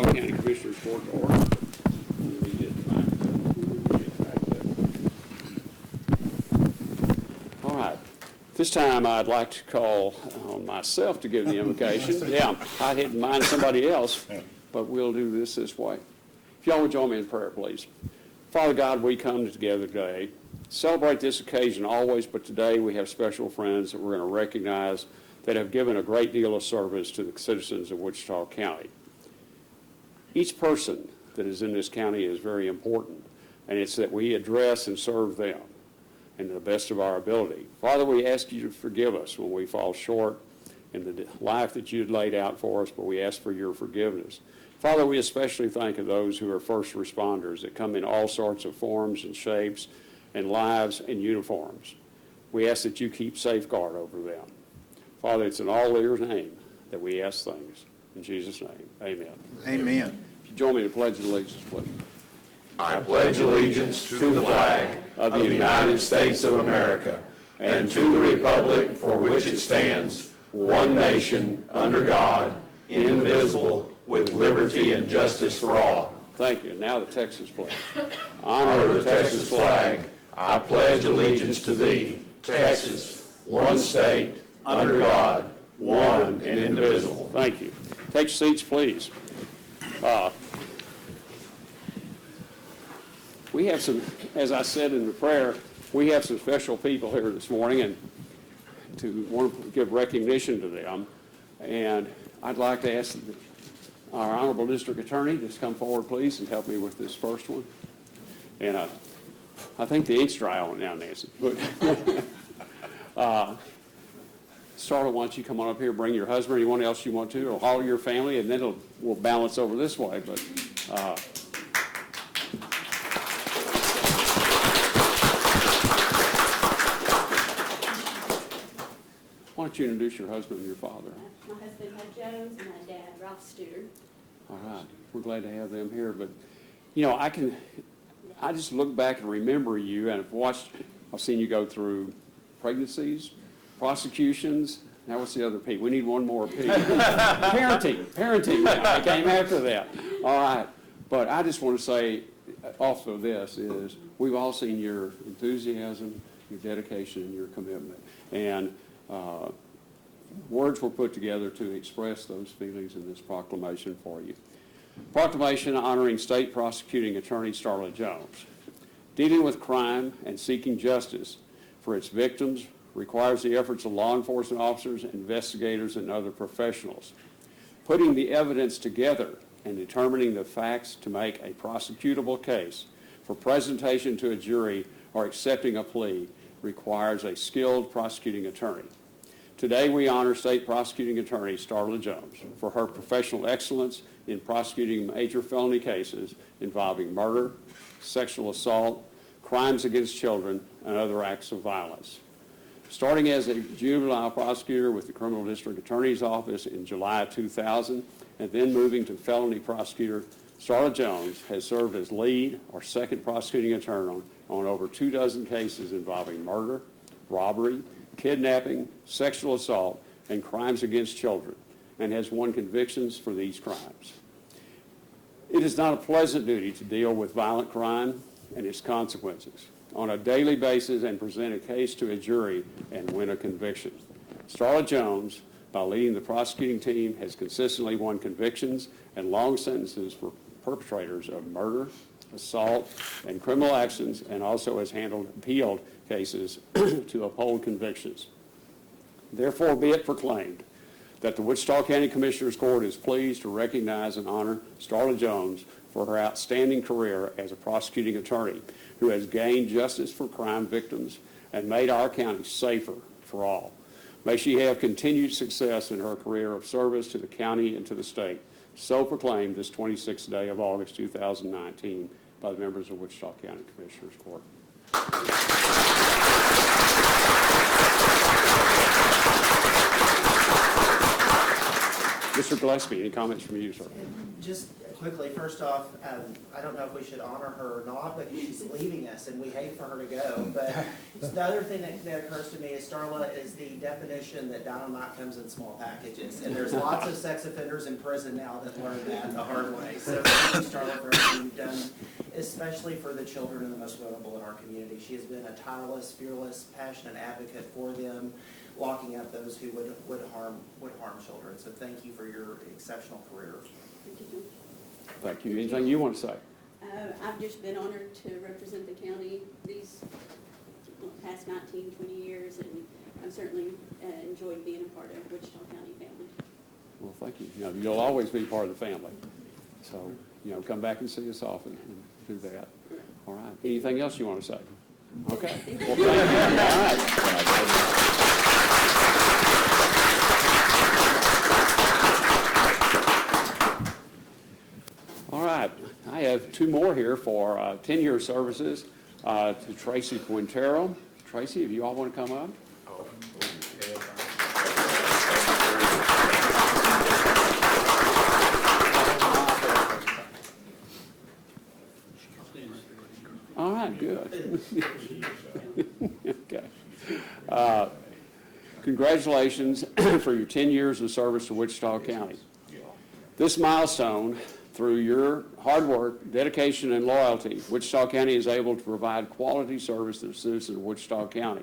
Wichita County Commissioners Court to order. Let me get back there. All right. This time I'd like to call on myself to give the invocation. Yeah, I didn't mind somebody else, but we'll do this way. If y'all would join me in prayer, please. Father God, we come together today, celebrate this occasion always, but today we have special friends that we're going to recognize that have given a great deal of service to the citizens of Wichita County. Each person that is in this county is very important, and it's that we address and serve them in the best of our ability. Father, we ask you to forgive us when we fall short in the life that you had laid out for us, but we ask for your forgiveness. Father, we especially think of those who are first responders that come in all sorts of forms and shapes and lives and uniforms. We ask that you keep safeguard over them. Father, it's in all your name that we ask things. In Jesus' name, amen. Amen. If you join me in the Pledge of Allegiance, please. I pledge allegiance to the flag of the United States of America and to the republic for which it stands, one nation, under God, indivisible, with liberty and justice for all. Thank you. Now the Texas pledge. Honor the Texas flag. I pledge allegiance to thee, Texas, one state, under God, one and indivisible. Thank you. Take seats, please. We have some, as I said in the prayer, we have some special people here this morning, and to want to give recognition to them. And I'd like to ask our Honorable District Attorney to come forward, please, and help me with this first one. And I think the ink's dry on it now, Nancy. But Starla, why don't you come on up here, bring your husband or anyone else you want to, or all your family, and then we'll balance over this way. But why don't you introduce your husband and your father? My husband, Hud Jones, and my dad, Ralph Studer. All right. We're glad to have them here. But, you know, I just look back and remember you, and I've seen you go through pregnancies, prosecutions. Now what's the other P? We need one more P. Parenting now. I came after that. All right. But I just want to say, off of this, is we've all seen your enthusiasm, your dedication, and your commitment. And words were put together to express those feelings in this proclamation for you. Proclamation honoring State Prosecuting Attorney Starla Jones. Dealing with crime and seeking justice for its victims requires the efforts of law enforcement officers, investigators, and other professionals. Putting the evidence together and determining the facts to make a prosecutable case for presentation to a jury or accepting a plea requires a skilled prosecuting attorney. Today we honor State Prosecuting Attorney Starla Jones for her professional excellence in prosecuting major felony cases involving murder, sexual assault, crimes against children, and other acts of violence. Starting as a juvenile prosecutor with the Criminal District Attorney's Office in July 2000, and then moving to felony prosecutor, Starla Jones has served as lead or second prosecuting attorney on over 24 cases involving murder, robbery, kidnapping, sexual assault, and crimes against children, and has won convictions for these crimes. It is not a pleasant duty to deal with violent crime and its consequences on a daily basis and present a case to a jury and win a conviction. Starla Jones, by leading the prosecuting team, has consistently won convictions and long sentences for perpetrators of murder, assault, and criminal actions, and also has appealed cases to uphold convictions. Therefore, be it proclaimed that the Wichita County Commissioners Court is pleased to recognize and honor Starla Jones for her outstanding career as a prosecuting attorney who has gained justice for crime victims and made our county safer for all. May she have continued success in her career of service to the county and to the state. So proclaimed this 26th day of August 2019 by the members of Wichita County Commissioners Court. Mr. Gillespie, any comments from you, sir? Just Quickly, first off, I don't know if we should honor her or not, but she's leaving us, and we hate for her to go. But the other thing that occurs to me is Starla is the definition that dynamite comes in small packages. And there's lots of sex offenders in prison now that learn that the hard way. So thank you, Starla, for everything you've done, especially for the children and the most vulnerable in our community. She has been a tireless, fearless, passionate advocate for them, locking up those who would harm children. So thank you for your exceptional career. Thank you. Anything you want to say? I've just been honored to represent the county these past 19, 20 years, and I've certainly enjoyed being a part of Wichita County family. Well, thank you. You'll always be part of the family. So, come back and see us often and do that. All right. Anything else you want to say? Okay. Well, thank you. All right. All right, I have two more here for 10-year services to Tracy Quintero. Tracy, if you all want to come up. All right, good. Okay. Congratulations for your 10 years of service to Wichita County. This milestone, through your hard work, dedication, and loyalty, Wichita County is able to provide quality service to the citizens of Wichita County.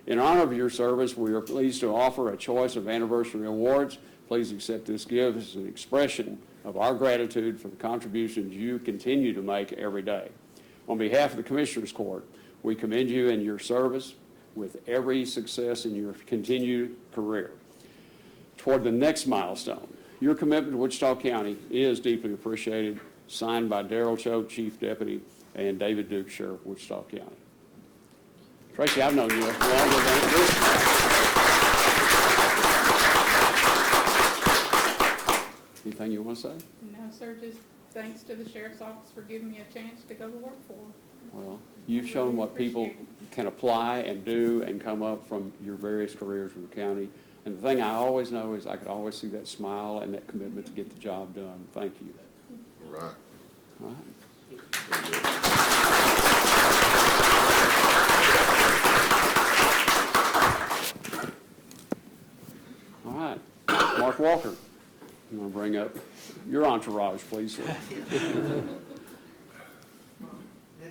In honor of your service, we are pleased to offer a choice of anniversary awards. Please accept this gift as an expression of our gratitude for the contributions you continue to make every day. On behalf of the Commissioners Court, we commend you in your service with every success in your continued career. Toward the next milestone, your commitment to Wichita County is deeply appreciated. Signed by Darrell Choate, Chief Deputy, and David Duke, Sheriff of Wichita County. Tracy, I've known you longer than this. Anything you want to say? No, sir, just thanks to the Sheriff's Office for giving me a chance to go to work for them. Well, you've shown what people can apply and do and come up from your various careers in the county. And the thing I always know is I could always see that smile and that commitment to get the job done. Thank you. All right. All right. All right. Mark Walker, you want to bring up your entourage, please, sir?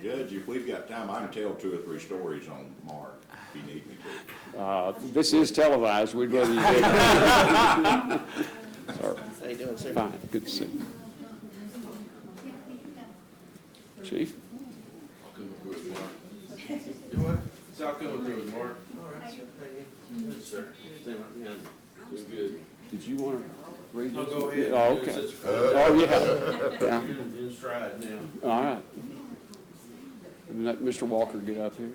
Judge, if we've got time, I can tell 2 or 3 stories on Mark, if you need me to. This is televised. We'd rather you did. How you doing, sir? Fine. Good to see you. Chief? So I'll come through with Mark. Yes, sir. Good. Did you want to read I'll this? go ahead. Oh, okay. Oh, yeah. You're in stride now. All right. And let Mr. Walker get up here.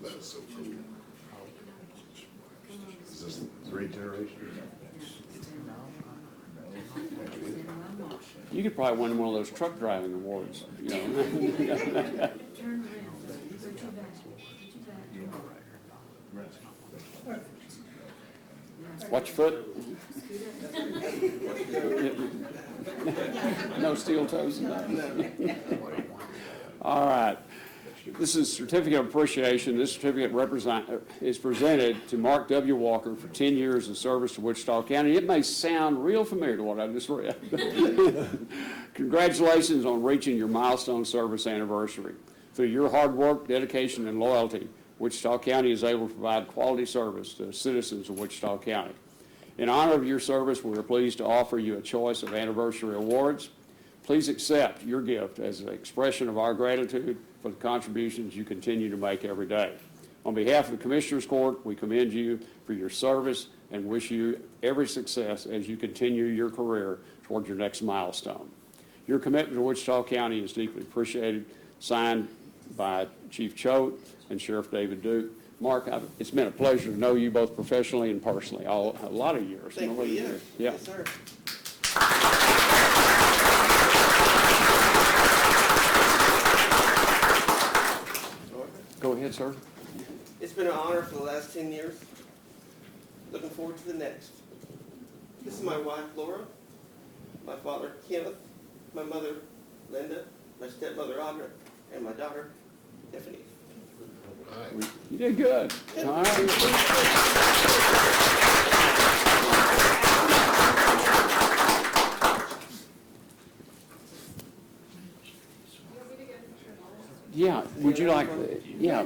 That is so cool. Is this 3 generations? You could probably win one of those truck driving awards, you know. Watch your foot. No steel toes. All right. This is certificate of appreciation. This certificate is presented to Mark W. Walker for 10 years of service to Wichita County. It may sound real familiar to what I just read. Congratulations on reaching your milestone service anniversary. Through your hard work, dedication, and loyalty, Wichita County is able to provide quality service to the citizens of Wichita County. In honor of your service, we are pleased to offer you a choice of anniversary awards. Please accept your gift as an expression of our gratitude for the contributions you continue to make every day. On behalf of the Commissioners Court, we commend you for your service and wish you every success as you continue your career toward your next milestone. Your commitment to Wichita County is deeply appreciated. Signed by Chief Choate and Sheriff David Duke. Mark, it's been a pleasure to know you both professionally and personally a lot of years. Thank you. Yeah. Yes, sir. ahead, sir. It's been an honor for the last 10 years. Looking forward to the next. This is my wife, Laura, my father, Kenneth, my mother, Linda, my stepmother, Audra, and my daughter, Tiffany. You did good. All right. Yeah, would you like, yeah.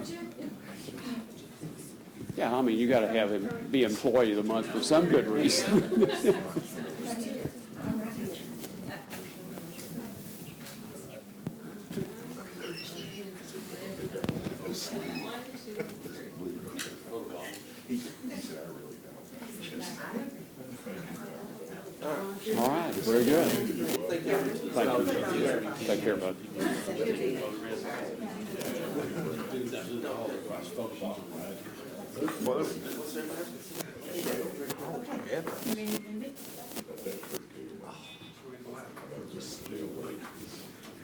Yeah, I mean, you gotta have him be employee of the month for some good reason. All right, very good. Thank you. Thank you. Take care, bud.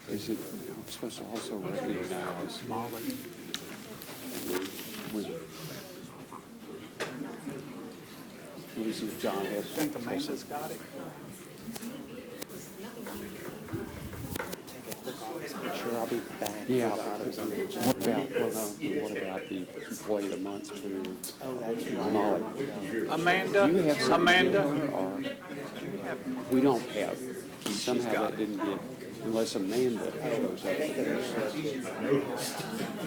Is it, I'm supposed to also recognize Molly? Let me see if John has. Think the Mesa's got it? Sure, I'll be back. Yeah. What about the employee of the month to Molly? Amanda, Do you have something Amanda, to give her, or we don't have, somehow that didn't get, unless Amanda shows up.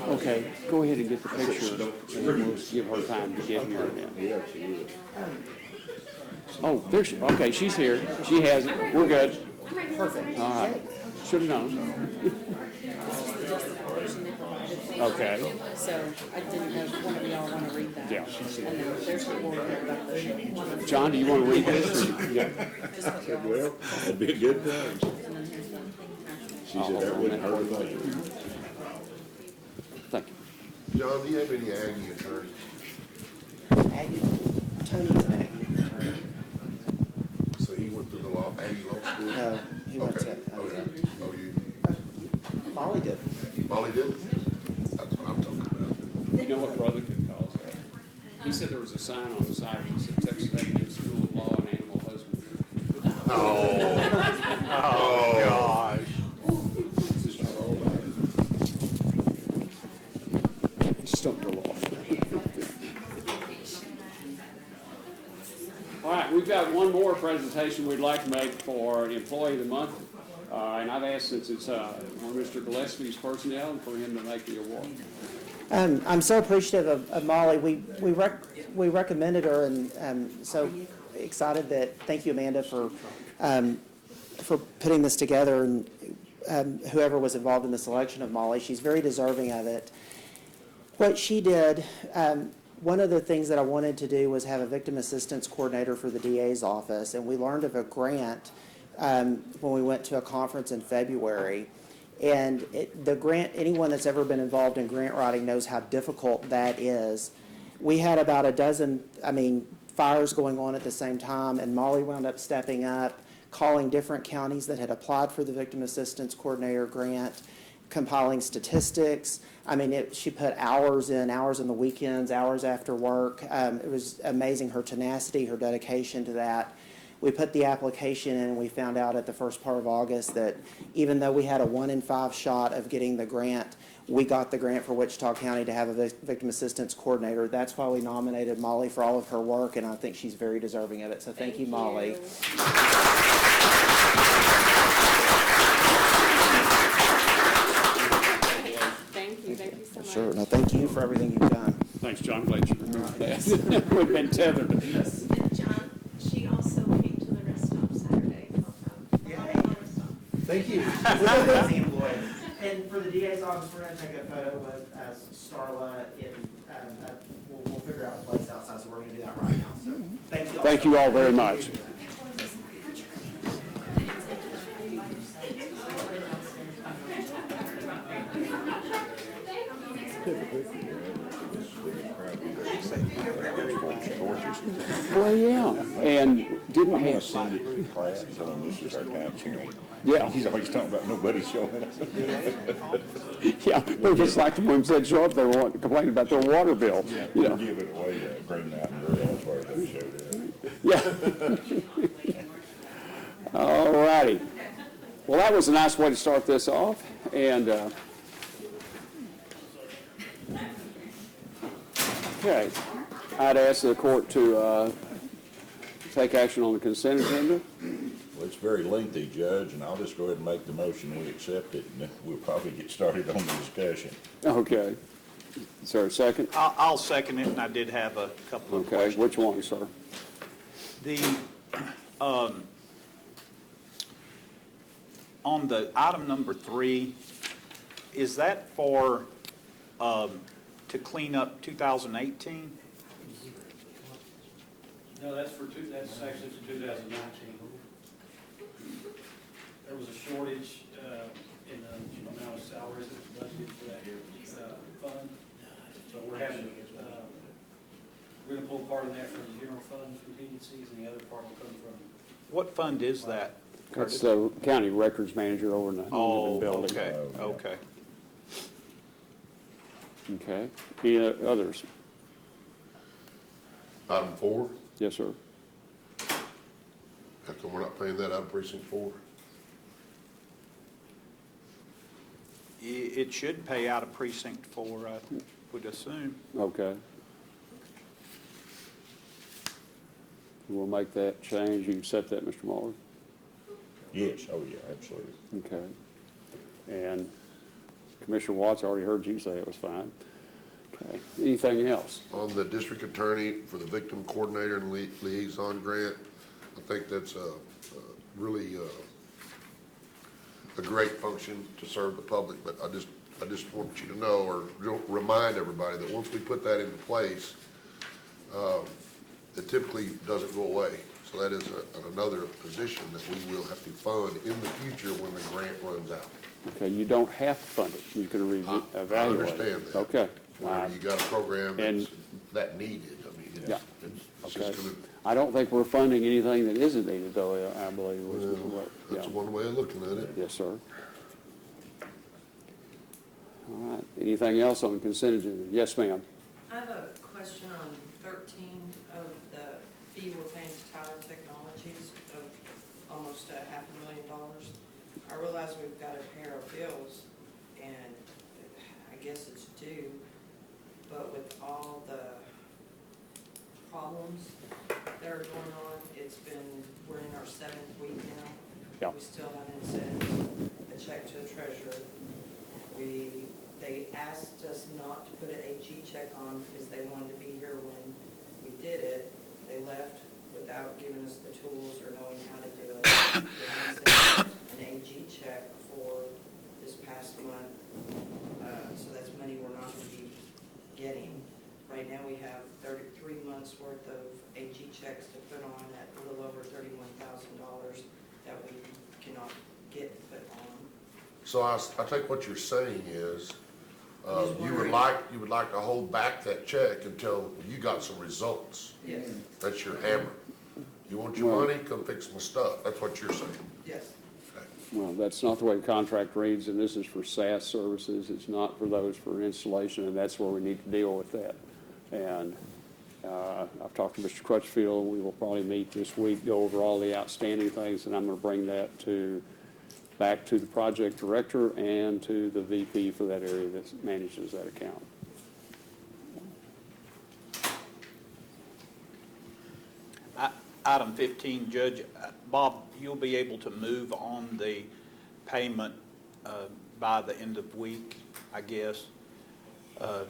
Okay, go ahead and get the picture, and we'll give her time to get here then. Oh, there she, okay, she's here. She has it. We're good. Perfect. All right. Should have known. Okay. So I didn't know if one of y'all want to read that. Yeah. And then there's the board about the. John, do you want to read this? Or- Yeah. Well, that'd be a good thing. She said that wouldn't hurt a thing. Thank you. John, do you have any Aggie attorneys? Tony's an Aggie attorney. So he went through the Aggie law school? No, he went Okay. to, Oh, you, Molly did. Molly did? That's what I'm talking about. You know what Brotherton calls it? He said there was a sign on the side that said Texas A&M School of Law and Animal Husbandry. oh gosh. Just don't go off. All right, we've got one more presentation we'd like to make for Employee of the Month. And I've asked, since it's one of Mr. Gillespie's personnel, for him to make the award. I'm so appreciative of Molly. We recommended her, and so excited that, thank you, Amanda, for putting this together, and whoever was involved in the selection of Molly. She's very deserving of it. What she did, one of the things that I wanted to do was have a victim assistance coordinator for the DA's office, and we learned of a grant when we went to a conference in February. And the grant, anyone that's ever been involved in grant writing knows how difficult that is. We had about a dozen, fires going on at the same time, and Molly wound up stepping up, calling different counties that had applied for the Victim Assistance Coordinator grant, compiling statistics. She put hours in the weekends, hours after work. It was amazing, her tenacity, her dedication to that. We put the application in, and we found out at the first part of August that even though we had a 1 in 5 shot of getting the grant, we got the grant for Wichita County to have a victim assistance coordinator. That's why we nominated Molly for all of her work, and I think she's very deserving of it. So thank you, Molly. Thank you so much. Sure. No, thank you for everything you've done. Thanks, John. Glad you remembered that. We've been tethered to this. And John, she also came to the rest stop Saturday. Thank you. And for the DA's office, we're going to take a photo with Starla. We'll figure out a place outside, so we're going to do that right now. So thank you all. Thank you all very much. Well, yeah, and didn't I'm gonna have, send it to Pratt, tell him this is our town hearing. yeah, He's always talking about nobody showing up. yeah, but just like the ones that show up, they were complaining about their water bill, you We'll know. give it away to Green Mountain Grill, that's why they showed up. Yeah. All righty. Well, that was a nice way to start this off, and, okay, I'd ask the court to take action on the consent agenda. Well, it's very lengthy, Judge, and I'll just go ahead and make the motion, we accept it, and then we'll probably get started on the discussion. Okay. Is there a second? I'll second it, and I did have a couple of Okay, questions. which one, sir? The, on the item number 3, is that for, to clean up 2018? No, that's that's actually for 2019. There was a shortage in the amount of salaries that was budgeted for that fund. So we're having, we're gonna pull part of that from the general fund contingencies, and the other part will come from. What fund is that? That's the county records manager over in the Oh, building. okay, okay. Okay. Any others? Item 4, Yes, sir. how come we're not paying that out of precinct 4? It should pay out of precinct 4, I would assume. Okay. We'll make that change. You accept that, Mr. Muller? Yes, oh yeah, absolutely. Okay. And Commissioner Watts, I already heard you say it was fine. Okay. Anything else? On the district attorney for the victim coordinator and liaison grant, I think that's really a great function to serve the public, but I just want you to know, or remind everybody, that once we put that into place, it typically doesn't go away. So that is another position that we will have to fund in the future when the grant runs out. Okay, you don't have to fund it. You can evaluate. I understand that. Okay. Where you got a program And- that's that needed, I mean, Yeah. it's Okay. just gonna, I don't think we're funding anything that isn't needed, though, I believe. was what- that's yeah. one way of looking at it. Yes, sir. All right. Anything else on the consent agenda? Yes, ma'am. I have a question on 13 of the fee we're paying to Tyler Technologies of almost $500,000. I realize we've got to pay our bills, and I guess it's due, but with all the problems that are going on, we're in our 7th week now. Yeah. We still haven't sent a check to the treasurer. They asked us not to put an AG check on because they wanted to be here when we did it. They left without giving us the tools or knowing how to do it. They sent an AG check for this past month, so that's money we're not going to be getting. Right now, we have 33 months worth of AG checks to put on at a little over $31,000 that we cannot get put on. So I think what you're saying is, you would like to hold back that check until you got some results. Yes, That's your hammer. You want your money, come fix my stuff. That's what you're saying. yes. Okay. Well, that's not the way the contract reads, and this is for SaaS services. It's not for those for installation, and that's where we need to deal with that. And I've talked to Mr. Crutchfield. We will probably meet this week, go over all the outstanding things, and I'm going to bring that back to the project director and to the VP for that area that manages that account. Item 15, Judge, Bob, you'll be able to move on the payment by the end of week, I guess.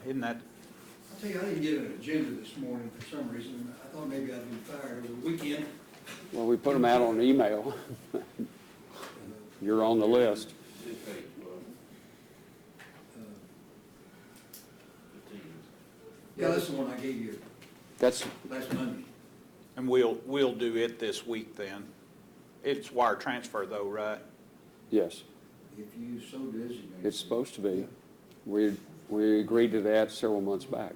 Isn't that? I'll tell you, I didn't get an agenda this morning for some reason. I thought maybe I'd been fired over the weekend. Well, we put them out on email. You're on the list. Yeah, that's the one I gave you That's, last Monday. And we'll do it this week then. It's wire transfer though, right? yes, If you so designate. it's supposed to be. We agreed to that several months back.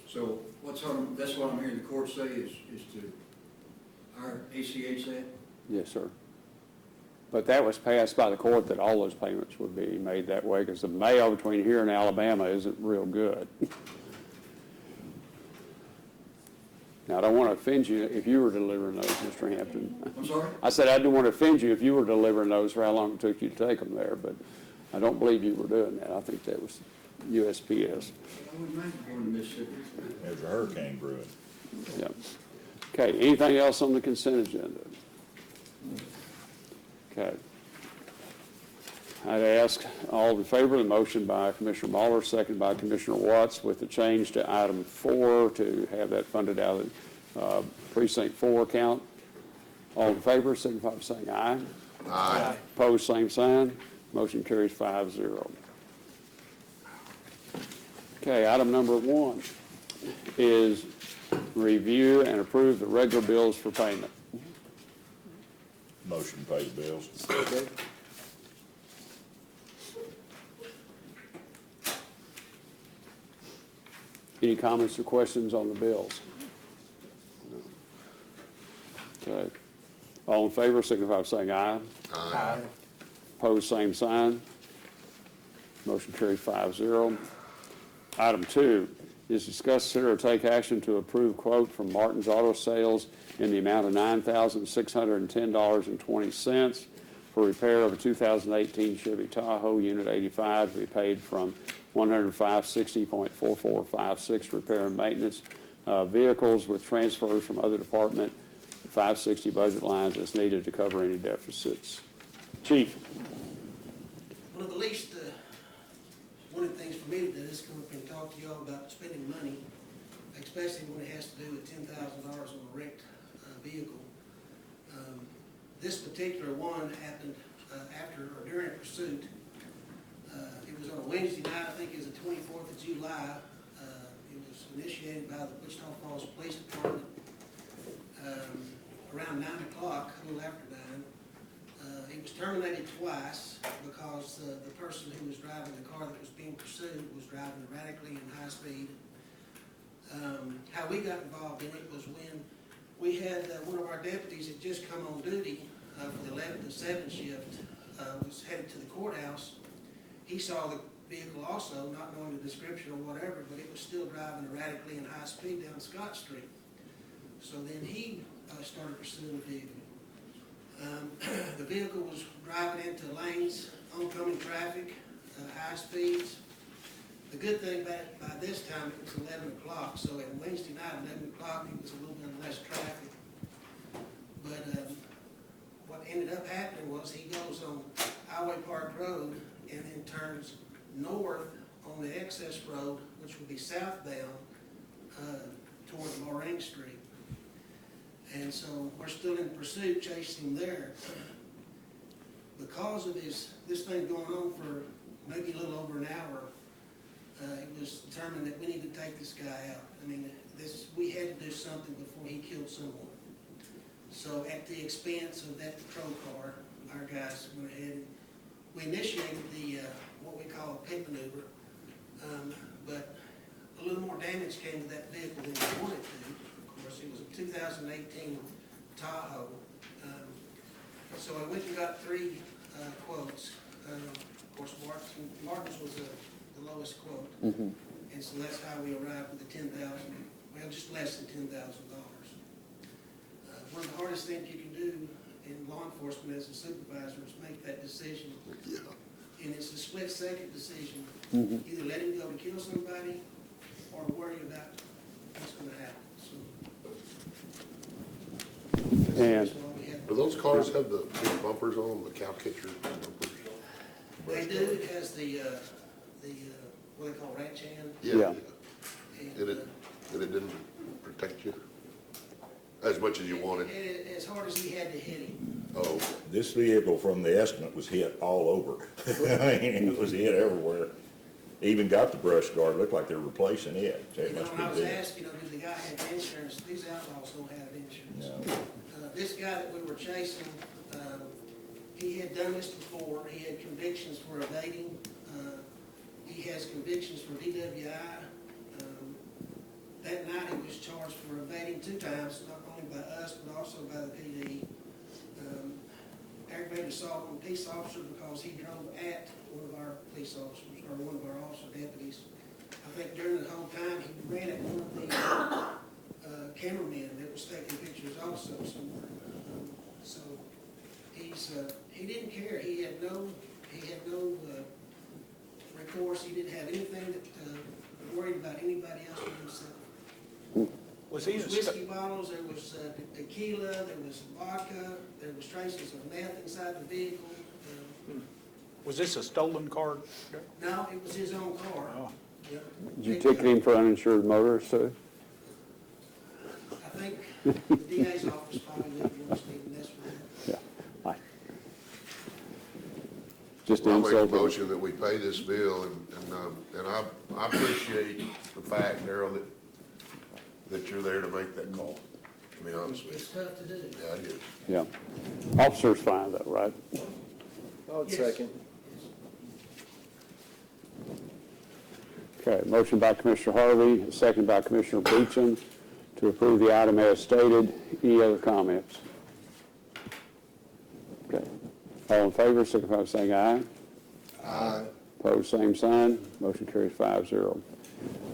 So that's what I'm hearing the court say is to our ACH that? Yes, sir. But that was passed by the court that all those payments would be made that way because the mail between here and Alabama isn't real good. Now, I don't want to offend you if you were delivering those, Mr. Hampton. I'm sorry? I said I didn't want to offend you if you were delivering those for how long it took you to take them there, but I don't believe you were doing that. I think that was USPS. I wouldn't mind going to Mississippi. There's a hurricane brewing. Yeah. Okay, anything else on the consent agenda? Okay. I'd ask all in favor of the motion by Commissioner Muller, second by Commissioner Watts, with the change to item 4 to have that funded out of precinct 4 account. All in favor, signify by saying aye. Aye. Opposed, same sign. Motion carries 5-0. Okay, item number 1 is review and approve the regular bills for payment. Motion to pay the bills. Any comments or questions on the bills? Okay. All in favor, signify by saying aye. Aye. Opposed, same sign. Motion carries 5-0. Item 2 is discuss, consider, or take action to approve quote from Martin's Auto Sales in the amount of $9,610.20 for repair of a 2018 Chevy Tahoe Unit 85 to be paid from 10560.4456 repair and maintenance vehicles with transfers from other department 560 budget lines as needed to cover any deficits. Chief. Well, at least one of the things for me to do is come up and talk to y'all about spending money, especially when it has to do with $10,000 on a wrecked vehicle. This particular one happened after or during pursuit. It was on a Wednesday night, I think it was the 24th of July. It was initiated by the Wichita Falls Police Department around 9 o'clock, a little after 9. It was terminated twice because the person who was driving the car that was being pursued was driving erratically in high speed. How we got involved in it was when we had one of our deputies that just come on duty for the 11 to 7 shift, was headed to the courthouse. He saw the vehicle also, not knowing the description or whatever, but it was still driving erratically in high speed down Scott Street. So then he started pursuing the vehicle. The vehicle was driving into lanes, oncoming traffic, high speeds. The good thing about it, by this time it was 11 o'clock, so at Wednesday night, 11 o'clock, it was a little bit less traffic. But what ended up happening was he goes on Highway Park Road and then turns north on the access road, which would be southbound, toward Lorraine Street. And so we're still in pursuit, chasing him there. Because of this thing going on for maybe a little over an hour, it was determined that we need to take this guy out. I mean, we had to do something before he killed someone. So at the expense of that patrol car, our guys went ahead and we initiated the what we call a pit maneuver. But a little more damage came to that vehicle than we wanted to. It was a 2018 Tahoe. So I went and got 3 quotes. Of course, Martin's was the lowest quote. Mm-hmm. And so that's how we arrived with the just less than $10,000. One of the hardest things you can do in law enforcement as a supervisor is make that decision. Yeah. And it's a split-second decision. Mm-hmm. Either let him go to kill somebody or worry about what's going to happen. And Do those cars have the big bumpers on them, the cow catcher bumpers? They do. It has the what they call ranch hand. Yeah. And it didn't protect you as much as you wanted? As hard as he had to hit him. Oh. This vehicle from the estimate was hit all over. I mean, it was hit everywhere. Even got the brush guard, looked like they're replacing it. So it must When I be was dead. asked, did the guy have insurance? These outlaws don't have insurance. No. This guy that we were chasing, he had done this before. He had convictions for evading. He has convictions for DWI. That night, he was charged for evading 2 times, not only by us, but also by the PD. Aggravated assault on a police officer because he drove at one of our police officers, or one of our officer deputies. I think during the whole time, he ran at one of the cameramen that was taking pictures also somewhere. So he didn't care. He had no recourse. He didn't have anything that worried about anybody else but himself. Was There he, was whiskey bottles, there was tequila, there was vodka, there was traces of meth inside the vehicle. was this a stolen car? No, it was his own car. Oh. Yep. Did you ticket him for uninsured motorists, too? I think the DA's office probably wouldn't want to speak in this one. Yeah. Aye. Just I'll make a insult. motion that we pay this bill, and I appreciate the fact, Darryl, that you're there to make that call, to be honest with It's tough to do. you. Yeah, it is. Yeah. Officer's fine, though, right? Yes. Okay, motion by Commissioner Harvey, second by Commissioner Beecham to approve the item as stated. Any other comments? Okay. All in favor, signify by saying aye. Aye. Opposed, same sign. Motion carries 5-0.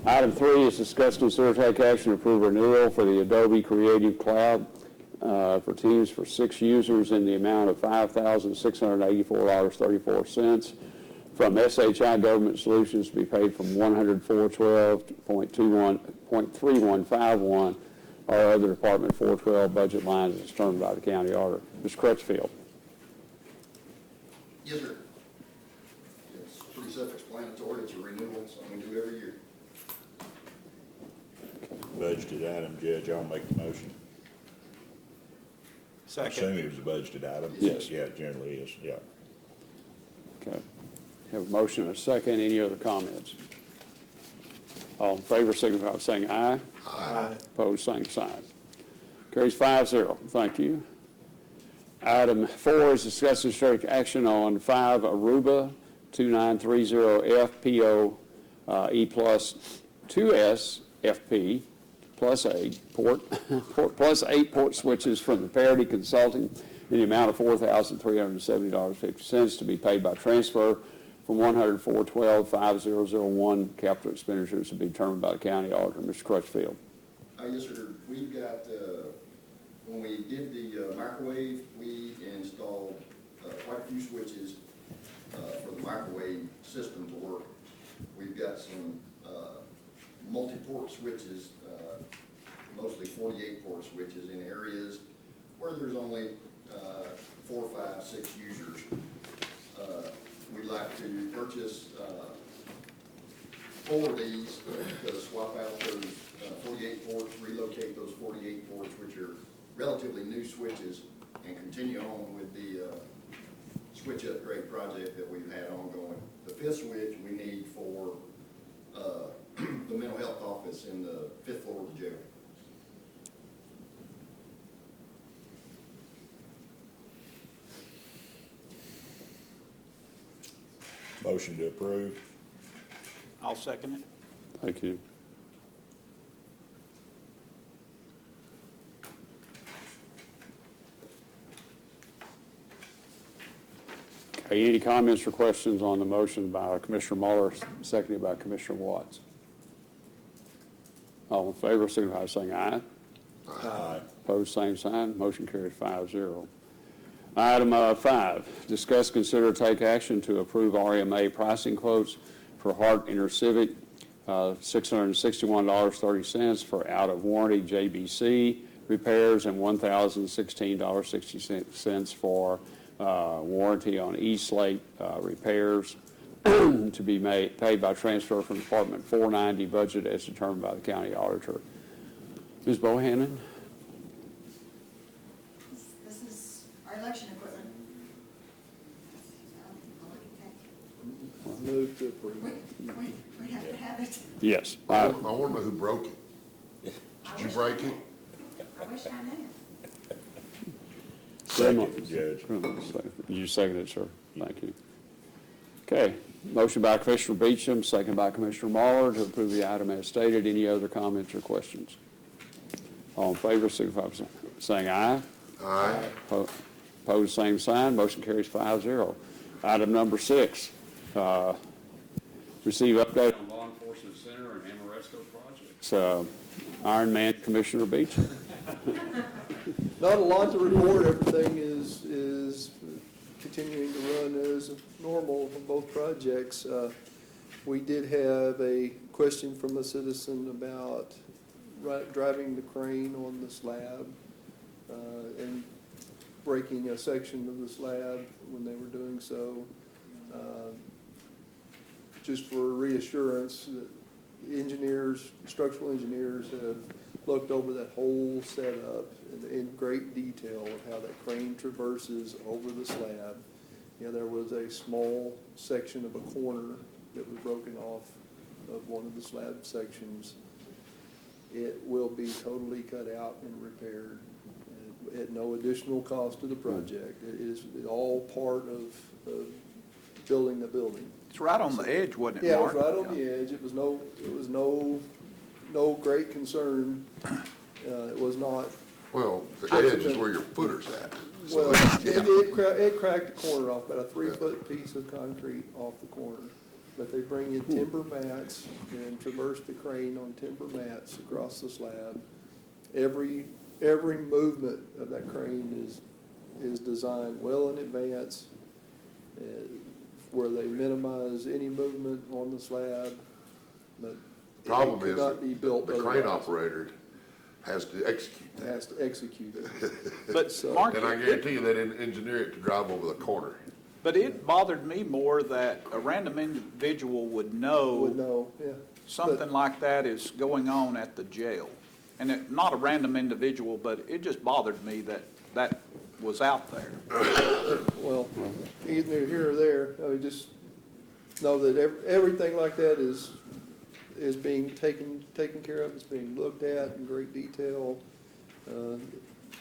Item 3 is discuss, consider, take action to approve renewal for the Adobe Creative Cloud for Teams for 6 users in the amount of $5,684.34 from SHI Government Solutions to be paid from 10412.3151 or other Department 412 budget lines as determined by the county auditor. Mr. Crutchfield. Yes, sir. It's pretty self-explanatory. It's a renewal, something we do every year. Budgeted item, Judge, I'll make the motion. I assume it was a budgeted item? Yes. Yeah, it generally is, yeah. Okay. Have a motion and a second. Any other comments? All in favor, signify by saying aye. Aye. Opposed, same sign. Carries 5-0. Thank you. Item 4 is discuss and take action on 5 Aruba 2930 FPO E+ 2S FP plus 8 port switches from the Parity Consulting in the amount of $4,370.50 to be paid by transfer from 104125001 capital expenditures to be determined by the county auditor. Mr. Crutchfield. Yes, sir. We've got, when we did the microwave, we installed quite a few switches for the microwave system to work. We've got some multi-port switches, mostly 48-port switches in areas where there's only 4, 5, 6 users. We'd like to purchase 4 of these to swap out those 48 ports, relocate those 48 ports, which are relatively new switches, and continue on with the switch upgrade project that we've had ongoing. The 5th switch we need for the mental health office in the 5th floor of the jail. Motion to approve. I'll second it. Thank you. Okay, any comments or questions on the motion by Commissioner Muller, seconded by Commissioner Watts? All in favor, signify by saying aye. Aye. Opposed, same sign. Motion carries 5-0. Item 5, discuss, consider, take action to approve RMA pricing quotes for Hart InterCivic, $661.30 for out-of-warranty JBC repairs and $1,016.60 for warranty on E-Slate repairs to be paid by transfer from Department 490 budget as determined by the county auditor. Ms. Bohannon? This is our election equipment. Move to approve. We have to have it. Yes. I want to know who broke it. Did you break it? I wish I knew. Second, Judge. You seconded, sir. Thank you. Okay. Motion by Commissioner Beecham, second by Commissioner Marlar to approve the item as stated. Any other comments or questions? All in favor, signify by saying aye. Aye. Opposed, same sign. Motion carries 5-0. Item number 6, receive update on Law Enforcement Center and Amoresco projects. Iron Man Commissioner Beecham. Not a lot to report. Everything is continuing to run as normal on both projects. We did have a question from a citizen about driving the crane on the slab and breaking a section of the slab when they were doing so. Just for reassurance, engineers, structural engineers have looked over that whole setup in great detail of how that crane traverses over the slab. You know, there was a small section of a corner that was broken off of one of the slab sections. It will be totally cut out and repaired at no additional cost to the project. It is all part of building the building. It's right on the edge, wasn't it, Yeah, it Mark? was right on the edge. It was no great concern. It was not. Well, the edge is where your footer's at. Well, it cracked a corner off, about a 3-foot piece of concrete off the corner. But they bring in timber mats and traverse the crane on timber mats across the slab. Every movement of that crane is designed well in advance, where they minimize any movement on the slab. But Problem it is, cannot be built the crane otherwise. operator has to execute that. Has to execute it. But So- Mark, And I guarantee you they didn't engineer it to drive over the corner. but it bothered me more that a random individual would Would know know, yeah. something like that is going on at the jail. And not a random individual, but it just bothered me that that was out there. Well, either here or there, I mean, just know that everything like that is being taken care of, it's being looked at in great detail.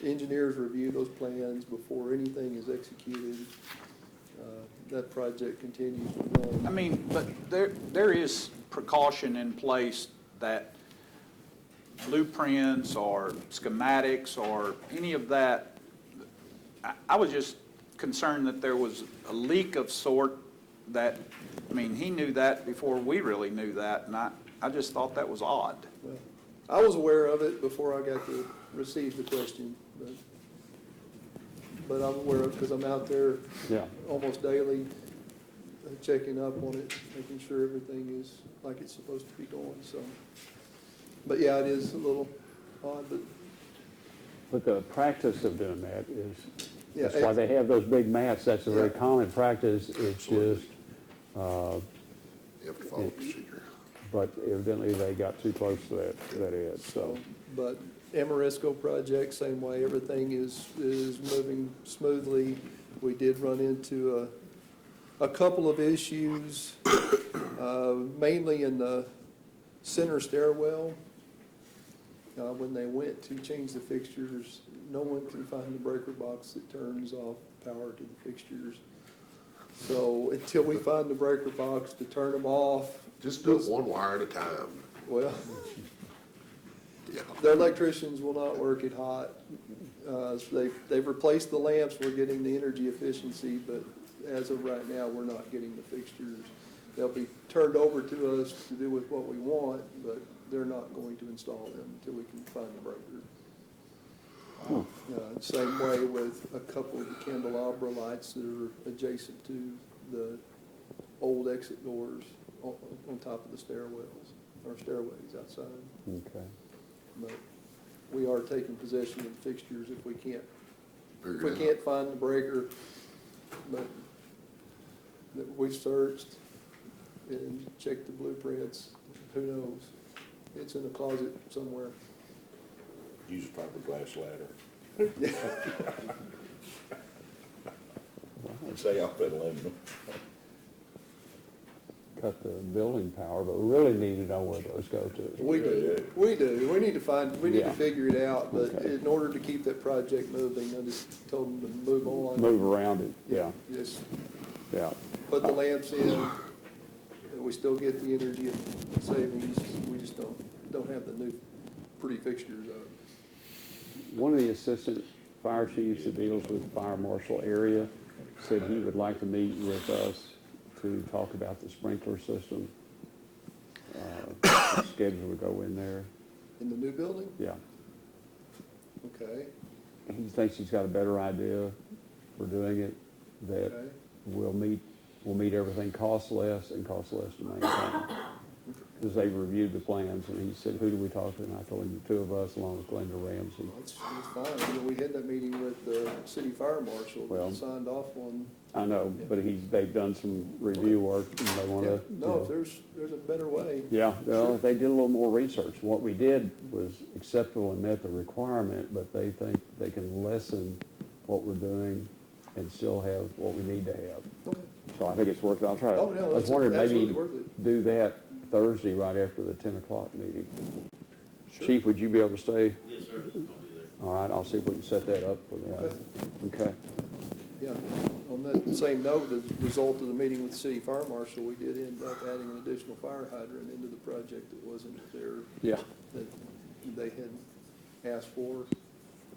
Engineers review those plans before anything is executed. That project continues to run. I mean, but there is precaution in place that blueprints or schematics or any of that. I was just concerned that there was a leak of sort that, I mean, he knew that before we really knew that, and I just thought that was odd. Well, I was aware of it before I got to receive the question, but I'm aware of it because I'm out there almost daily, checking up on it, making sure everything is like it's supposed to be going, so. But yeah, it is a little odd, But the practice of doing that is, Yeah, that's why they have those big mats. That's a very common practice. It's just, You have to follow procedure. but evidently they got too close to that edge, so. but Amoresco project, same way, everything is moving smoothly. We did run into a couple of issues, mainly in the center stairwell. When they went to change the fixtures, no one can find the breaker box that turns off power to the fixtures. So until we find the breaker box to turn them off. Just do it one wire at a time. Well, Yeah. the electricians will not work it hot. They've replaced the lamps, we're getting the energy efficiency, but as of right now, we're not getting the fixtures. They'll be turned over to us to do with what we want, but they're not going to install them until we can find the breaker. Same way with a couple of the candelabra lights that are adjacent to the old exit doors on top of the stairwells, or stairways outside. Okay. But we are taking possession of the fixtures if we can't Figure it out. find the breaker. But we've searched and checked the blueprints, who knows? It's in a closet somewhere. Use a fiberglass ladder. I'd say off that aluminum. Cut the building power, but we really need to know where those go to. We do. We need to Yeah. figure it out, but Okay. in order to keep that project moving, I just told them to move on. Move around it, yeah, Just yeah. put the lamps in, we still get the energy savings, we just don't have the new pretty fixtures of it. One of the assistant fire chiefs that deals with the fire marshal area said he would like to meet with us to talk about the sprinkler system. Schedule to go in there. In the new building? Yeah. Okay, He thinks he's got a better idea for doing it, that okay. will meet everything, costs less and costs less to maintain. Because they reviewed the plans, and he said, who do we talk to? And I told him the two of us, along with Glenda Ramsey. That's fine. You know, we had that meeting with the city fire marshal, Well, signed off on. I know, but they've done some review work, and they want to. No, if there's a better way. Yeah, well, they did a little more research. What we did was acceptable and met the requirement, but they think they can lessen what we're doing and still have what we need to have. Okay. So I think it's worth it. I'll try to. Oh, no, I was that's wondering maybe absolutely worth it. do that Thursday right after the 10 o'clock meeting. Sure. Chief, would you be able to stay? Yes, sir. I'll be there. All right, I'll see if we can set that up for that. Okay. Yeah, on that same note, as a result of the meeting with the city fire marshal, we did end up adding an additional fire hydrant into the project that wasn't there, Yeah. that they had asked for,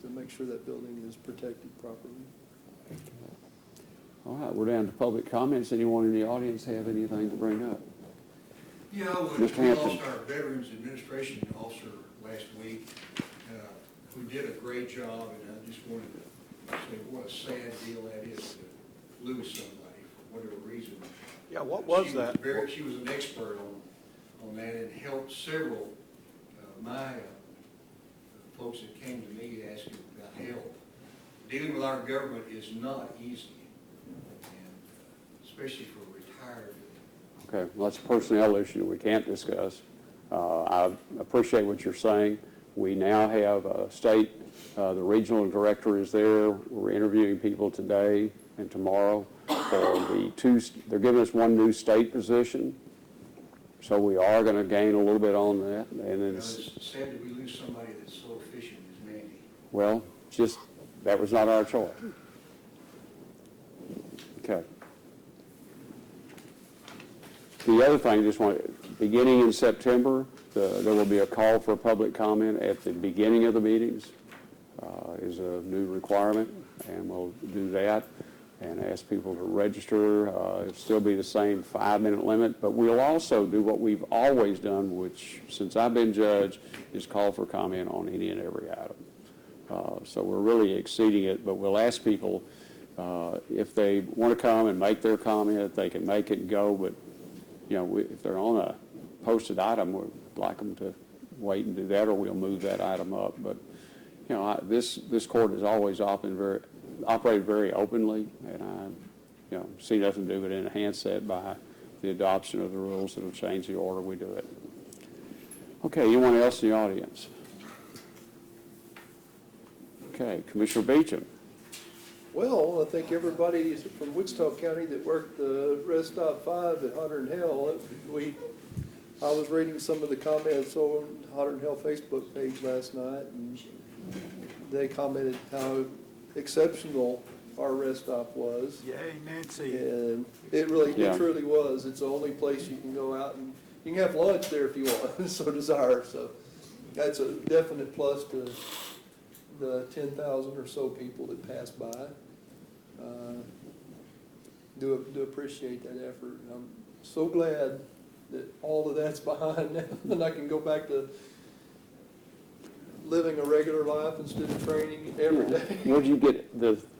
to make sure that building is protected properly. All right, we're down to public comments. Anyone in the audience have anything to bring up? Yeah, I would. Mr. We Hampton. lost our Veterans Administration officer last week, who did a great job, and I just wanted to say what a sad deal that is to lose somebody for whatever reason. Yeah, what was She that? She was an expert on that and helped several, my folks that came to me asking about help. Dealing with our government is not easy, and especially for retired. Okay, well, that's a personnel issue we can't discuss. I appreciate what you're saying. We now have a state, the regional director is there. We're interviewing people today and tomorrow for they're giving us one new state position. So we are going to gain a little bit on that. And then, It's sad that we lose somebody that's so efficient as Mandy. well, that was not our choice. Okay. The other thing, beginning in September, there will be a call for public comment at the beginning of the meetings, is a new requirement, and we'll do that and ask people to register. It'll still be the same 5-minute limit, but we'll also do what we've always done, which, since I've been judge, is call for comment on any and every item. So we're really exceeding it, but we'll ask people if they want to come and make their comment, they can make it and go, but if they're on a posted item, we'd like them to wait and do that, or we'll move that item up. But, this court has always operated very openly, and I, see nothing to do but enhance that by the adoption of the rules that will change the order we do it. Okay, anyone else in the audience? Okay, Commissioner Beecham. Well, I think everybody from Wichita County that worked the Rest Stop 5 at Hotter Than Hell, I was reading some of the comments on Hotter Than Hell Facebook page last night, and they commented how exceptional our rest stop was. Yay, Nancy. And it truly was. It's the only place you can go out and you can have lunch there if you want, so desire. So that's a definite plus to the 10,000 or so people that pass by. Do appreciate that effort. I'm so glad that all of that's behind now, and I can go back to living a regular life instead of training every day. What did you get?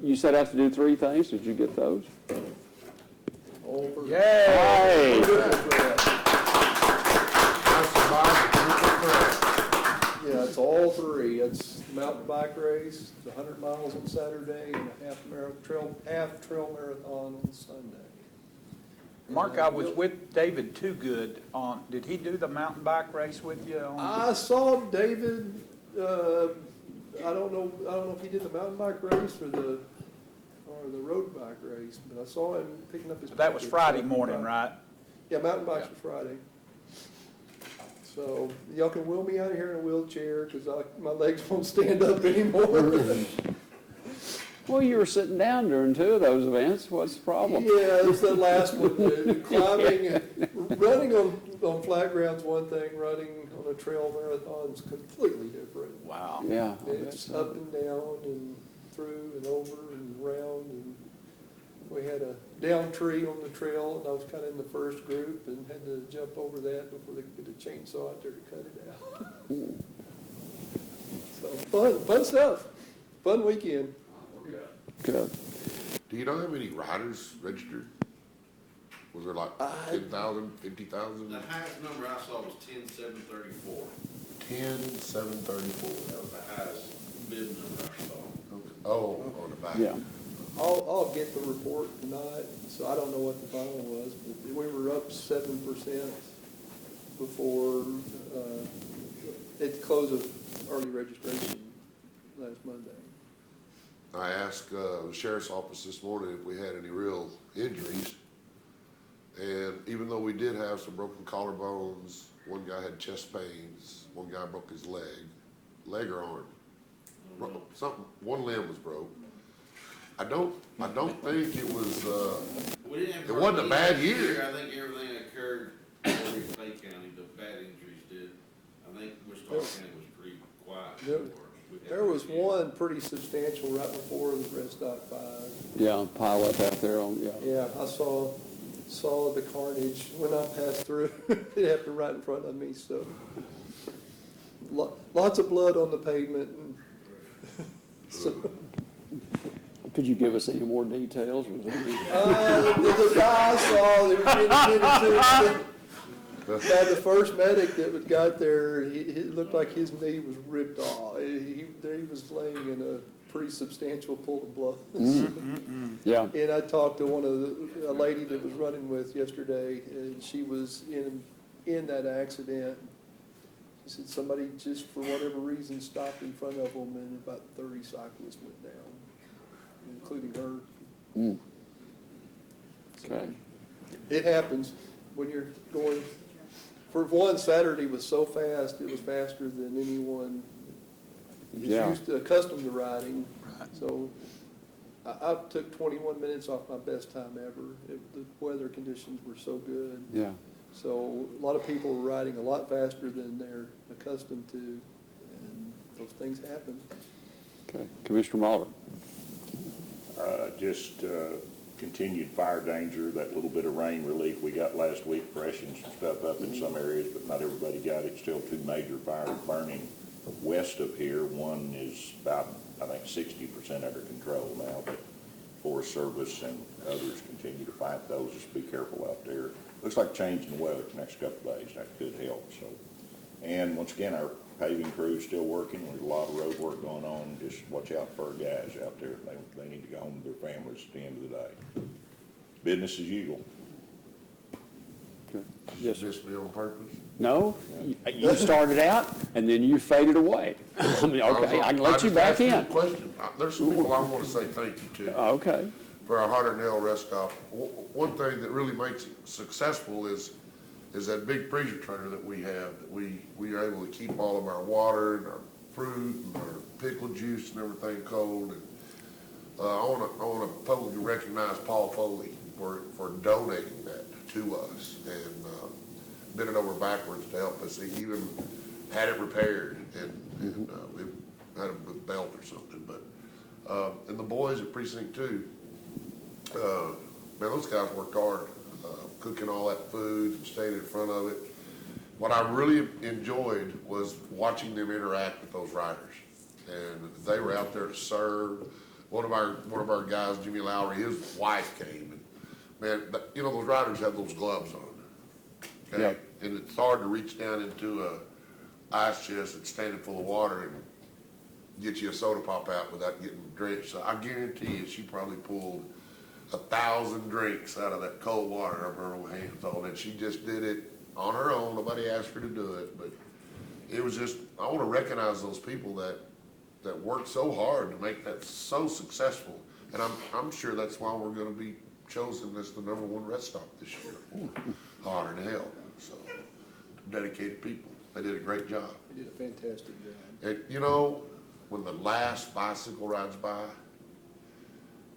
You set out to do 3 things. Did you get those? Over. Yay! Yeah, it's all 3. It's the mountain bike race, it's 100 miles on Saturday, and a half trail marathon on Sunday. Mark, I was with David Toogood did he do the mountain bike race with you? I saw David, I don't know if he did the mountain bike race or the road bike race, but I saw him picking up his. That was Friday morning, right? Yeah, mountain bikes was Friday. So y'all can wheel me out of here in a wheelchair because my legs won't stand up anymore. Well, you were sitting down during 2 of those events. What's the problem? Yeah, it's the last one. Climbing and running on flat ground's one thing, running on a trail marathon is completely different. Wow. Yeah. It's up and down and through and over and around, and we had a down tree on the trail, and I was kind of in the first group and had to jump over that before they could get a chainsaw out there to cut it out. So fun stuff. Fun weekend. Good. Do you know how many riders registered? Was there like 10,000, 50,000? The highest number I saw was 10,734. 10,734. That was the highest bid number I saw. Oh, on the back. Yeah. I'll get the report tonight, so I don't know what the final was, but we were up 7% before, at the close of early registration last Monday. I asked the sheriff's office this morning if we had any real injuries. And even though we did have some broken collarbones, one guy had chest pains, one guy broke his leg or arm. Something, one limb was broke. I don't think it was, it wasn't a bad year. I think everything occurred in Clay County, the bad injuries did. I think Wichita County was pretty quiet. There was one pretty substantial right before the Red Stock 5. Yeah, pile up out there on, yeah. Yeah, I saw the carnage when I passed through. It happened right in front of me, so. Lots of blood on the pavement. And so. Could you give us any more details? Was there any- The guy I saw, they were the first medic that got there, it looked like his knee was ripped off. He was laying in a pretty substantial pool of blood. Yeah. And I talked to a lady that was running with yesterday, and she was in that accident. She said somebody just for whatever reason stopped in front of them, and about 30 cyclists went down, including her. Okay. It happens when you're going. For one, Saturday was so fast, it was faster than anyone is accustomed to riding. So I took 21 minutes off my best time ever. The weather conditions were so good. Yeah. So a lot of people were riding a lot faster than they're accustomed to, and those things happen. Okay. Commissioner Mahler. Just continued fire danger, that little bit of rain relief we got last week freshened some stuff up in some areas, but not everybody got it. Still 2 major fires burning west of here. One is about, I think, 60% under control now, but Forest Service and others continue to fight those. Just be careful out there. Looks like changing the weather the next couple of days. That could help. So, and once again, our paving crew's still working. There's a lot of road work going on. Just watch out for our guys out there. They need to go home to their families at the end of the day. Business as usual. Okay. Yes, sir. Missed me on purpose? No, you started out and then you faded away. I mean, okay, I can let you back in. Question. There's some people I want to say thank you to. Okay. For our Heart and Nail rest stop. One thing that really makes it successful is that big freezer trailer that we have, that we are able to keep all of our water and our fruit and our pickle juice and everything cold. And I want to publicly recognize Paul Foley for donating that to us and bent it over backwards to help us. He even had it repaired and we had a belt or something. But and the boys at Precinct 2, man, those guys worked hard. Cooking all that food and staying in front of it. What I really enjoyed was watching them interact with those riders. And they were out there to serve. One of our guys, Jimmy Lowry, his wife came. And man, you know, those riders have those gloves on. Okay? Yeah. And it's hard to reach down into a ice chest that's standing full of water and get you a soda pop out without getting drenched. So I guarantee you she probably pulled 1,000 drinks out of that cold water of her own hands on, and she just did it on her own. Nobody asked her to do it, but it was just, I want to recognize those people that worked so hard to make that so successful, and I'm sure that's why we're going to be chosen as the #1 rest stop this year. Heart and Nail. So dedicated people. They did a great job. They did a fantastic job. And you know, when the last bicycle rides by,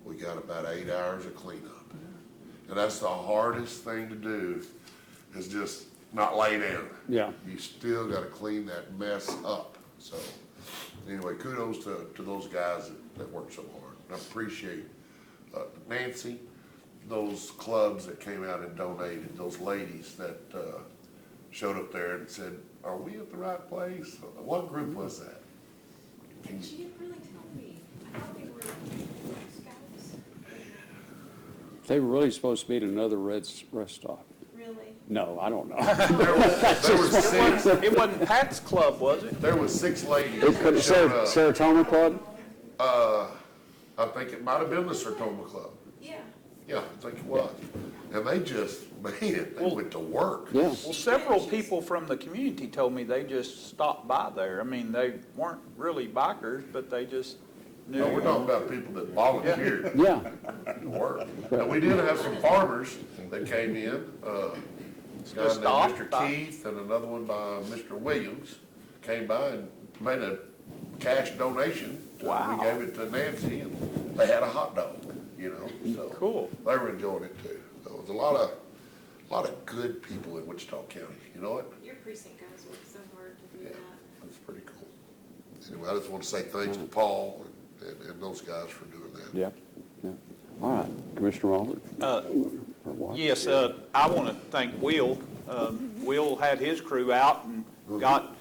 we got about 8 hours of cleanup. And that's the hardest thing to do, is just not lay down. Yeah. You still gotta clean that mess up. So, anyway, kudos to those guys that work so hard. I appreciate Nancy, those clubs that came out and donated, those ladies that showed up there and said, are we at the right place? What group was that? She didn't really tell me. I thought they were scouts. They were really supposed to be at another rest stop. Really? No, I don't know. There were six. It wasn't Pat's Club, was it? There was 6 ladies that showed up. Saratoga Club? I think it might have been the Sertoma Club. Yeah. Yeah, I think it was. And they just, man, they went to work. Yeah. Well, several people from the community told me they just stopped by there. I mean, they weren't really bikers, but they just knew. No, we're talking about people that volunteered Yeah. to work. And we did have some farmers that came in. This guy named Mr. Keith and another one by Mr. Williams came by and made a cash donation. Wow. We gave it to Nancy, and they had a hot dog, you know, so. Cool. They were enjoying it too. So it was a lot of good people in Wichita County, you know what? Your precinct guys work so hard to do Yeah, that. that's pretty cool. Anyway, I just want to say thanks to Paul and those guys for doing that. Yeah. Yeah. All right, Commissioner Walter. Or what? Yes, I want to thank Will. Will had his crew out and got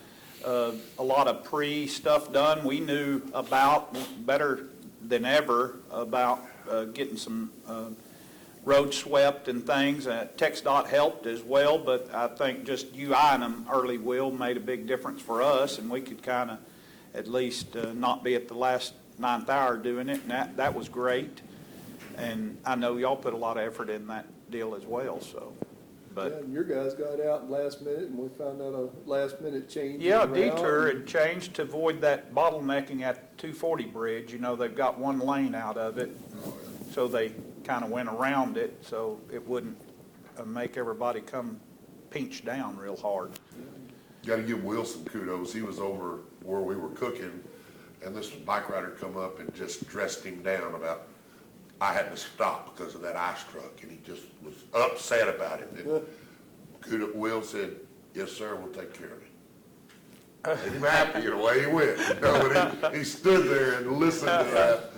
a lot of pre-stuff done. We knew about, better than ever, about getting some road swept and things. TxDOT helped as well, but I think just you eyeing them early, Will, made a big difference for us, and we could kind of at least not be at the last 9th hour doing it, and that was great. And I know y'all put a lot of effort in that deal as well, so. Yeah, and your guys got out last minute, and we found out a last minute change. Yeah, in route. detour had changed to avoid that bottlenecking at 240 bridge. You know, they've got one lane out of it, so they kind of went around it, so it wouldn't make everybody come pinch down real hard. Got to give Will some kudos. He was over where we were cooking, and this bike rider come up and just dressed him down about, I had to stop because of that ice truck, and he just was upset about it. And Will said, yes, sir, we'll take care of it. Made him happy, and away he went. You know, but he stood there and listened to that.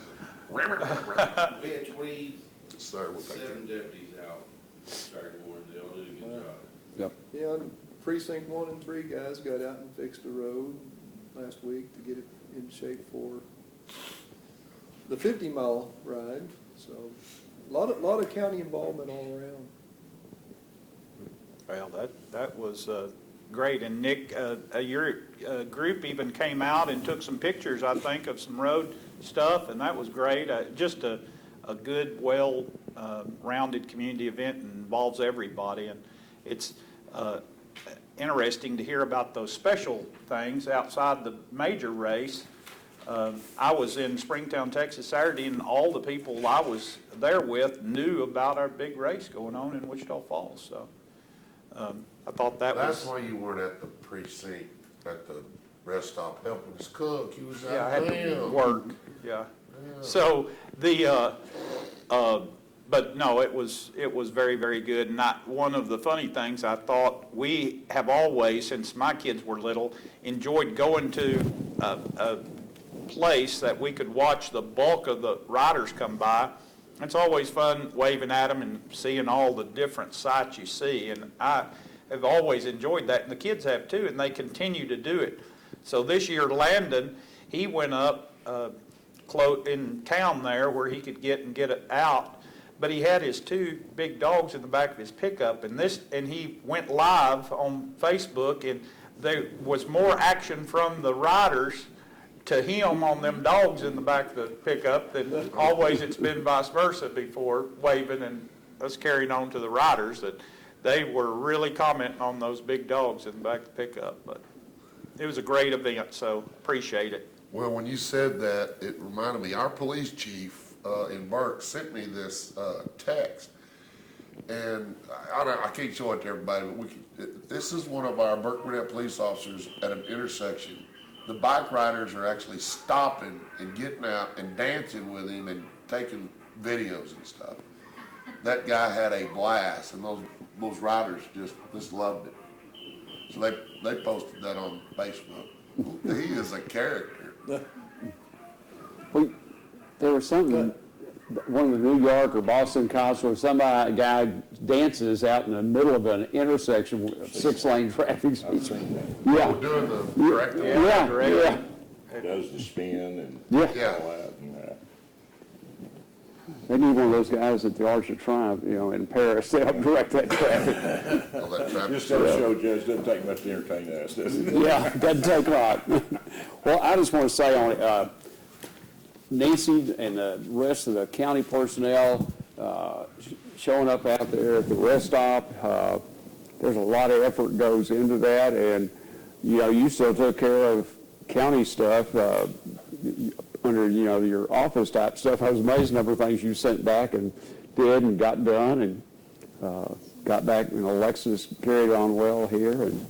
We had 27 Sir, we'll take care of it. deputies out Saturday morning, they all did a good job. Yep. Yeah, and precinct 1 and 3 guys got out and fixed the road last week to get it in shape for the 50-mile ride. So, a lot of county involvement all around. Well, that was great. And Nick, your group even came out and took some pictures, I think, of some road stuff, and that was great. Just a good, well-rounded community event and involves everybody. And it's interesting to hear about those special things outside the major race. I was in Springtown, Texas Saturday, and all the people I was there with knew about our big race going on in Wichita Falls. So I thought that was... That's why you weren't at the precinct, at the rest stop helping us cook. You was out Yeah, I had there. to work, yeah. So but no, it was very, very good. And one of the funny things I thought, we have always, since my kids were little, enjoyed going to a place that we could watch the bulk of the riders come by. It's always fun waving at them and seeing all the different sights you see. And I have always enjoyed that, and the kids have too, and they continue to do it. So this year, Landon, he went up in town there where he could get it out, but he had his 2 big dogs in the back of his pickup, and he went live on Facebook, and there was more action from the riders to him on them dogs in the back of the pickup than always it's been vice versa before, waving and us carrying on to the riders, that they were really commenting on those big dogs in the back of the pickup. But it was a great event, so appreciate it. Well, when you said that, it reminded me, our police chief in Burke sent me this text, and I can't show it to everybody, but this is one of our Burke-Burnett police officers at an intersection. The bike riders are actually stopping and getting out and dancing with him and taking videos and stuff. That guy had a blast, and those riders just loved it. So they posted that on Facebook. He is a character. There was something, one of the New York or Boston cops where a guy dances out in the middle of an intersection with 6-lane traffic. Yeah. Doing the correct. Yeah. Does the spin and Yeah. all that. They need one of those guys at the Arch of Triumph, in Paris to help direct that traffic. All that traffic. Just our show, Judge, doesn't take much to entertain us, does it? Yeah, doesn't take a lot. Well, I just want to say on it, Nancy and the rest of the county personnel showing up out there at the rest stop, there's a lot of effort goes into that, and, you still took care of county stuff under, your office type stuff. I was amazed the number of things you sent back and did and got done, and got back, Alexis carried on well here and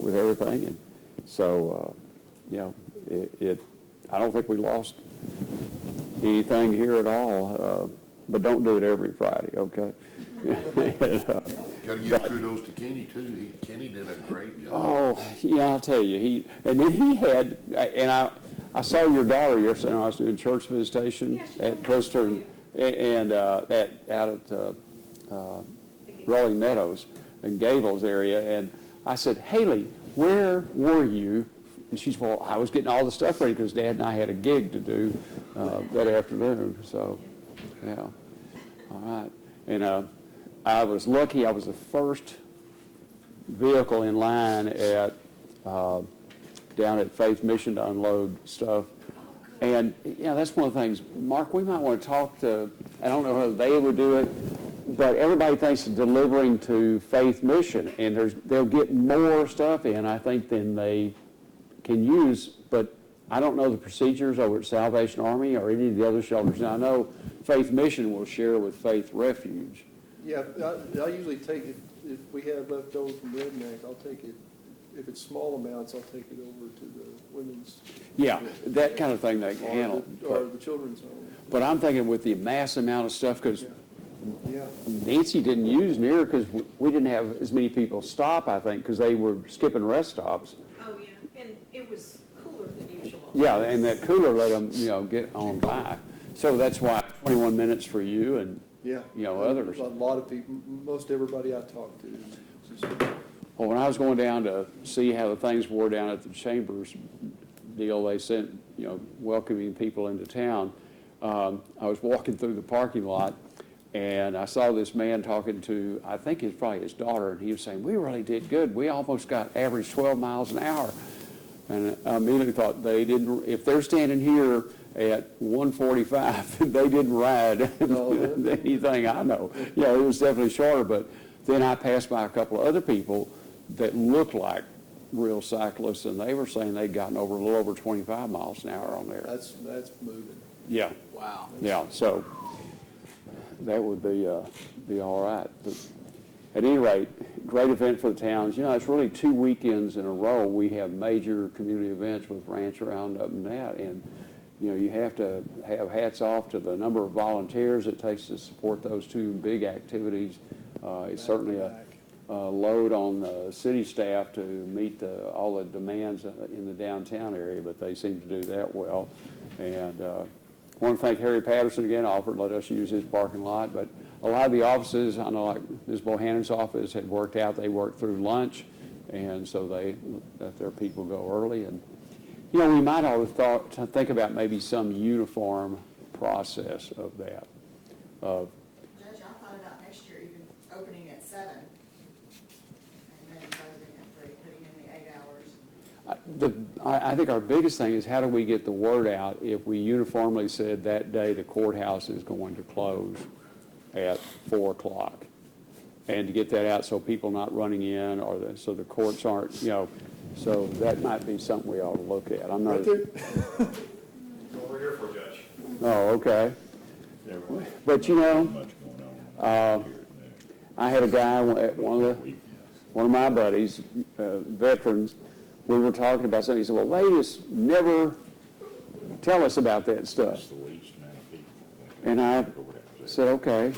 with everything, and so, I don't think we lost anything here at all, but don't do it every Friday, okay? Gotta give kudos to Kenny too. Kenny did a great job. Oh, yeah, I'll tell you, he had, and I saw your daughter yesterday when I was doing church visitation at Preston and out at Rolling Meadows and Gables area, and I said, Haley, where were you? And she said, well, I was getting all the stuff ready because Dad and I had a gig to do that afternoon, so, yeah. All right. And I was lucky, I was the first vehicle in line at down at Faith Mission to unload stuff. And, that's one of the things, Mark, we might want to talk to, I don't know how they would do it, but everybody thinks of delivering to Faith Mission, and they'll get more stuff in, I think, than they can use, but I don't know the procedures over at Salvation Army or any of the other shelters. Now, I know Faith Mission will share with Faith Refuge. Yeah, I usually take it, if we have left over from Redneck, I'll take it, if it's small amounts, I'll take it over to the women's. Yeah, that kind of thing they can handle. Or the children's home. But I'm thinking with the mass amount of stuff, because Yeah. Nancy didn't use near, because we didn't have as many people stop, I think, because they were skipping rest stops. Oh, yeah, and it was cooler than usual. Yeah, and that cooler let them, get on by. So that's why 21 minutes for you and, Yeah. Others. A lot of people, most everybody I talk to. Well, when I was going down to see how the things were down at the Chambers deal, they sent, welcoming people into town. I was walking through the parking lot, and I saw this man talking to, I think it's probably his daughter, and he was saying, we really did good. We almost got average 12 miles an hour. And I immediately thought, if they're standing here at 145, they didn't ride anything I know. Yeah, it was definitely shorter, but then I passed by a couple of other people that looked like real cyclists, and they were saying they'd gotten a little over 25 miles an hour on there. That's moving. Yeah. Wow. Yeah, so that would be all right. But at any rate, great event for the towns. It's really 2 weekends in a row we have major community events with Ranch Roundup and that, and you have to have hats off to the number of volunteers it takes to support those two big activities. It's certainly a load on the city staff to meet all the demands in the downtown area, but they seem to do that well. And I want to thank Harry Patterson again, offered to let us use his parking lot, but a lot of the offices, I know like Ms. Bohannon's office had worked out, they worked through lunch, and so they let their people go early. And we might have think about maybe some uniform process of that. Judge, I thought about next year even opening at 7 and then closing at 3, putting in the 8 hours. I think our biggest thing is how do we get the word out if we uniformly said that day the courthouse is going to close at 4 o'clock, and to get that out so people not running in or so the courts aren't, so that might be something we ought to look at. I'm not. What we're here for, Judge. Oh, okay. But I had a guy at one of my buddies, veterans. We were talking about something. He said, "Well, they just never tell us about that stuff." And I said, okay.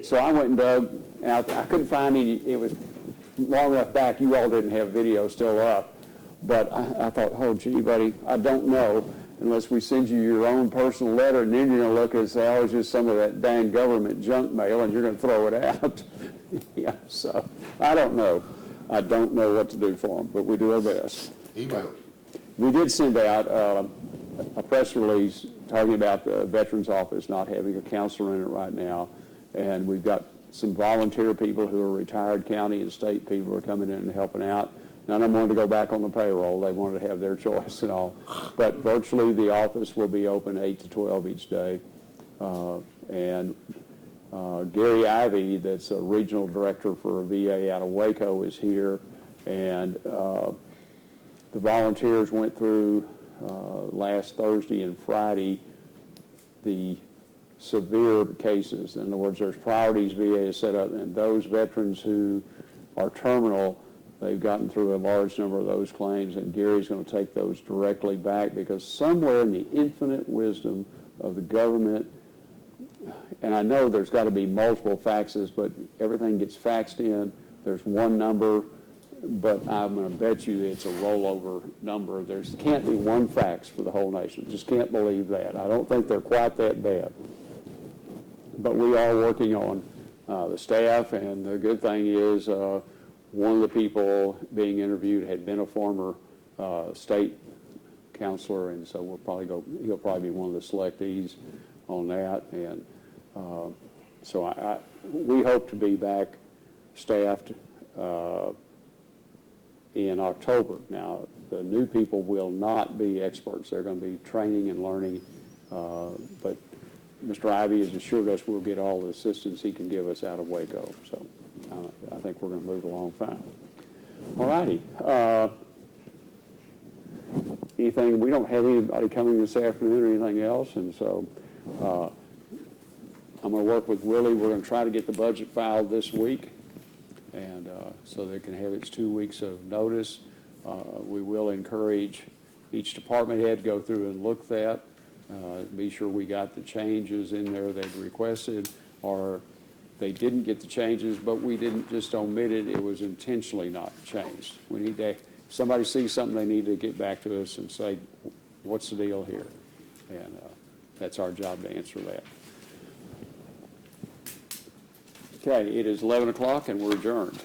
So I went and dug out, I couldn't find any, it was long enough back, you all didn't have video still up. But I thought, oh gee, buddy, I don't know unless we send you your own personal letter, and then you're gonna look and say, oh, it's just some of that dang government junk mail, and you're gonna throw it out. Yeah, so, I don't know. I don't know what to do for them, but we do our best. Email. We did send out a press release talking about the Veterans Office not having a counselor in it right now, and we've got some volunteer people who are retired county and state people who are coming in and helping out. None of them wanted to go back on the payroll. They wanted to have their choice and all. But virtually the office will be open 8 to 12 each day. And Gary Ivey, that's a regional director for a VA out of Waco, is here. And the volunteers went through last Thursday and Friday the severe cases. In other words, there's priorities VA is set up, and those veterans who are terminal, they've gotten through a large number of those claims, and Gary's going to take those directly back, because somewhere in the infinite wisdom of the government, and I know there's got to be multiple faxes, but everything gets faxed in. There's one number, but I'm going to bet you it's a rollover number. There can't be one fax for the whole nation. Just can't believe that. I don't think they're quite that bad. But we are working on the staff, and the good thing is one of the people being interviewed had been a former state counselor, and so he'll probably be one of the selectees on that. And so we hope to be back staffed in October. Now, the new people will not be experts. They're going to be training and learning, but Mr. Ivey has assured us we'll get all the assistance he can give us out of Waco. So I think we're going to move along fine. All righty. Anything, we don't have anybody coming this afternoon or anything else, and so I'm going to work with Willie. We're going to try to get the budget filed this week, and so they can have its 2 weeks of notice. We will encourage each department head to go through and look at that, be sure we got the changes in there they'd requested, or they didn't get the changes, but we didn't just omit it. It was intentionally not changed. We need to, if somebody sees something, they need to get back to us and say, what's the deal here? And that's our job to answer that. Okay, it is 11 o'clock and we're adjourned.